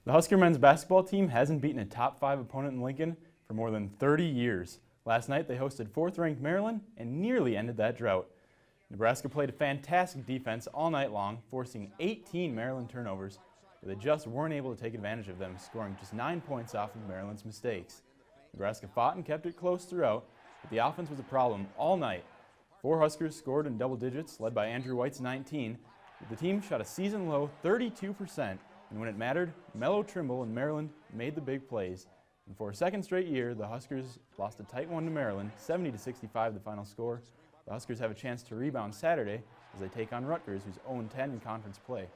The Husker men's basketball team hasn't beaten a top 5 opponent in Lincoln for more than 30 years. Last night they hosted 4th-ranked Maryland and nearly ended that drought. Nebraska played a fantastic defense all night long, forcing 18 Maryland turnovers, but they just weren't able to take advantage of them, scoring just 9 points off of Maryland's mistakes. Nebraska fought and kept it close throughout, but the offense was a problem all night. 4 Huskers scored in double digits, led by Andrew White's 19. The team shot a season-low 32%, and when it mattered, Melo Trimble and Maryland made the big plays. And for a second straight year, the Huskers lost a tight one to Maryland, 70-65 the final score. The Huskers have a chance to rebound Saturday as they take on Rutgers, who's 0-10 in conference play.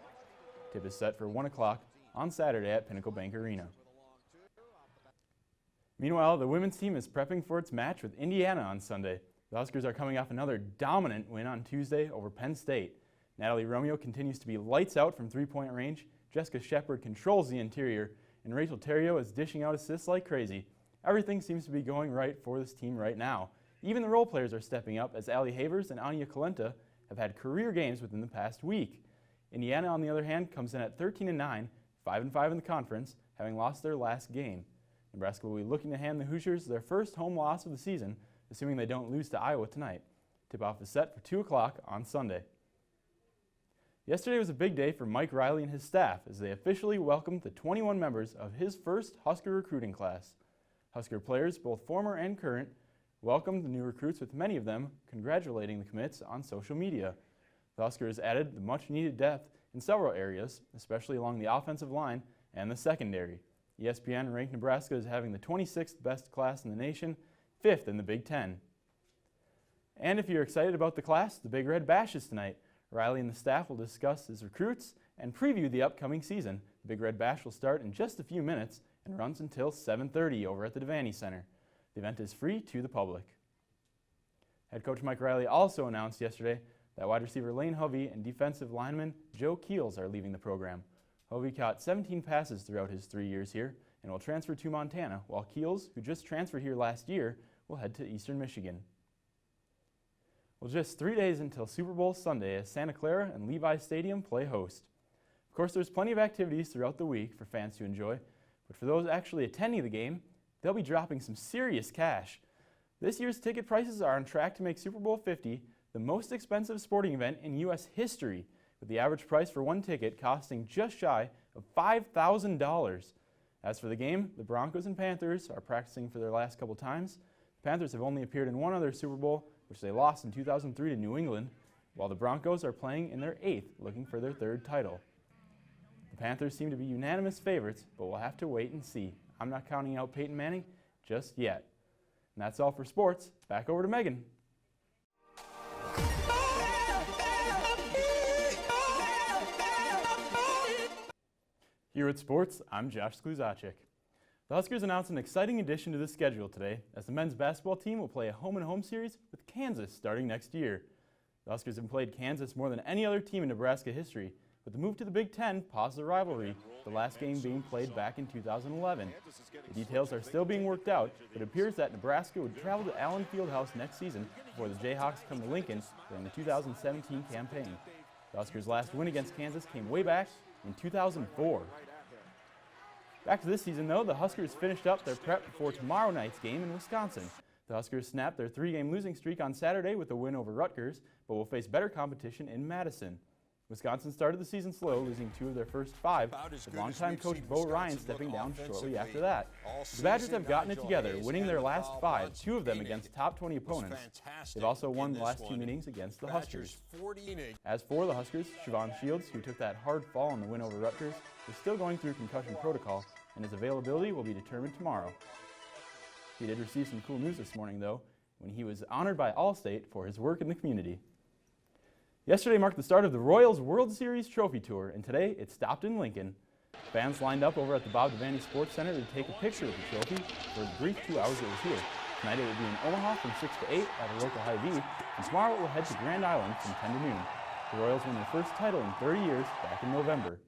Tip is set for 1 o'clock on Saturday at Pinnacle Bank Arena. Meanwhile, the women's team is prepping for its match with Indiana on Sunday. The Huskers are coming off another dominant win on Tuesday over Penn State. Natalie Romeo continues to be lights out from three-point range. Jessica Shepard controls the interior, and Rachel Theriot is dishing out assists like crazy. Everything seems to be going right for this team right now. Even the role players are stepping up as Allie Havers and Anya Kalenta have had career games within the past week. Indiana, on the other hand, comes in at 13-9, 5-5 in the conference, having lost their last game. Nebraska will be looking to hand the Hoosiers their first home loss of the season, assuming they don't lose to Iowa tonight. Tip-off is set for 2 o'clock on Sunday. Yesterday was a big day for Mike Riley and his staff as they officially welcomed the 21 members of his first Husker recruiting class. Husker players, both former and current, welcomed the new recruits, with many of them congratulating the commits on social media. The Huskers added the much-needed depth in several areas, especially along the offensive line and the secondary. ESPN ranked Nebraska as having the 26th best class in the nation, 5th in the Big Ten. And if you're excited about the class, the Big Red Bash is tonight. Riley and the staff will discuss his recruits and preview the upcoming season. The Big Red Bash will start in just a few minutes and runs until 7:30 over at the Devaney Center. The event is free to the public. Head coach Mike Riley also announced yesterday that wide receiver Lane Hovey and defensive lineman Joe Keels are leaving the program. Hovey caught 17 passes throughout his 3 years here and will transfer to Montana, while Keels, who just transferred here last year, will head to Eastern Michigan. Well, just 3 days until Super Bowl Sunday as Santa Clara and Levi Stadium play host. Of course, there's plenty of activities throughout the week for fans to enjoy, but for those actually attending the game, they'll be dropping some serious cash. This year's ticket prices are on track to make Super Bowl 50 the most expensive sporting event in U.S. history, with the average price for one ticket costing just shy of $5,000. As for the game, the Broncos and Panthers are practicing for their last couple times. The Panthers have only appeared in one other Super Bowl, which they lost in 2003 to New England, while the Broncos are playing in their 8th, looking for their 3rd title. The Panthers seem to be unanimous favorites, but we'll have to wait and see. I'm not counting out Peyton Manning just yet. And that's all for sports. Back over to Megan. Here at Sports, I'm Josh Skluzacek. The Huskers announced an exciting addition to the schedule today, as the men's basketball team will play a home-and-home series with Kansas starting next year. The Huskers have played Kansas more than any other team in Nebraska history, but the move to the Big Ten paused the rivalry, the last game being played back in 2011. The details are still being worked out, but it appears that Nebraska would travel to Allen Fieldhouse next season before the Jayhawks come to Lincoln during the 2017 campaign. The Huskers' last win against Kansas came way back in 2004. Back to this season, though, the Huskers finished up their prep before tomorrow night's game in Wisconsin. The Huskers snapped their 3-game losing streak on Saturday with a win over Rutgers, but will face better competition in Madison. Wisconsin started the season slow, losing 2 of their first 5, with longtime coach Bo Ryan stepping down shortly after that. The Badgers have gotten it together, winning their last 5, 2 of them against top 20 opponents. They've also won the last 2 meetings against the Huskers. As for the Huskers, Siobhan Shields, who took that hard fall in the win over Rutgers, is still going through concussion protocol, and his availability will be determined tomorrow. He did receive some cool news this morning, though, when he was honored by Allstate for his work in the community. Yesterday marked the start of the Royals World Series Trophy Tour, and today it stopped in Lincoln. Fans lined up over at the Bob Devaney Sports Center to take a picture of the trophy for the brief 2 hours it was here. Tonight it will be in Omaha from 6 to 8 at a local Hy-Vee, and tomorrow it will head to Grand Island from 10 to noon. The Royals won their first title in 30 years back in November.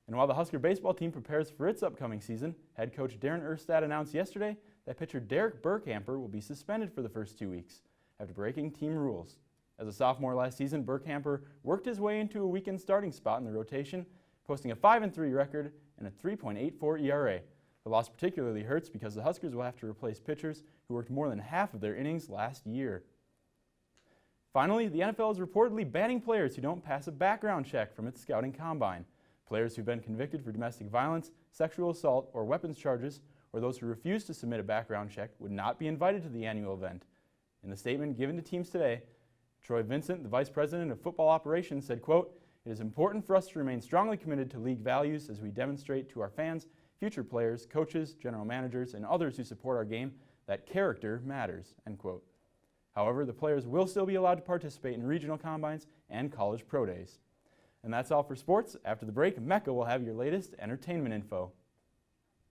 And while the Husker baseball team prepares for its upcoming season, head coach Darren Erstad announced yesterday that pitcher Derek Burkhamper will be suspended for the first 2 weeks after breaking team rules. As a sophomore last season, Burkhamper worked his way into a weekend starting spot in the rotation, posting a 5-3 record and a 3.84 ERA. The loss particularly hurts because the Huskers will have to replace pitchers who worked more than half of their innings last year. Finally, the NFL is reportedly banning players who don't pass a background check from its scouting combine. Players who've been convicted for domestic violence, sexual assault, or weapons charges, or those who refuse to submit a background check would not be invited to the annual event. In the statement given to teams today, Troy Vincent, the Vice President of Football Operations, said, quote, "It is important for us to remain strongly committed to league values as we demonstrate to our fans, future players, coaches, general managers, and others who support our game that character matters," end quote. However, the players will still be allowed to participate in regional combines and college pro days. And that's all for sports. After the break, Mecca will have your latest entertainment info.